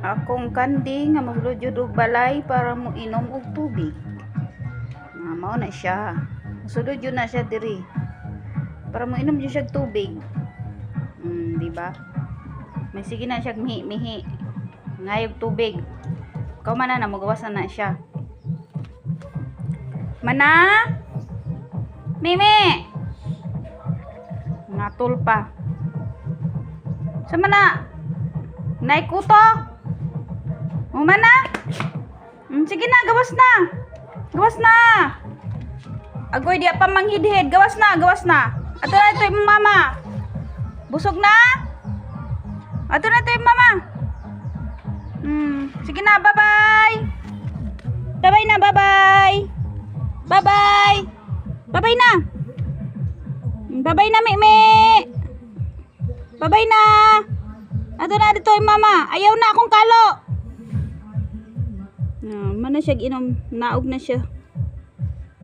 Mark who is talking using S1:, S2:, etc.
S1: akong kandi nga masulod jud og balay para mo inom og tubig. Mao na siya. Masulod jud na siya diri. Para mo inom jud siya tubig. Di ba? May sige na siya mihi-mihi. Ngayog tubig. Ikaw man na magawas na siya. Mana? Mimi! Ngatol pa. Sama na? Naikuto? Mana? Sige na, gawas na. Gawas na. Agoy, di pa manghidhid. Gawas na, gawas na. Ato na ito yung mama. Busog na? Ato na ito yung mama. Sige na, bye-bye. Bye-bye na, bye-bye. Bye-bye. Bye-bye na. Bye-bye na, Mimi. Bye-bye na. Ato na dito yung mama. Ayaw na akong kalo. Mana siya inom. Naog na siya.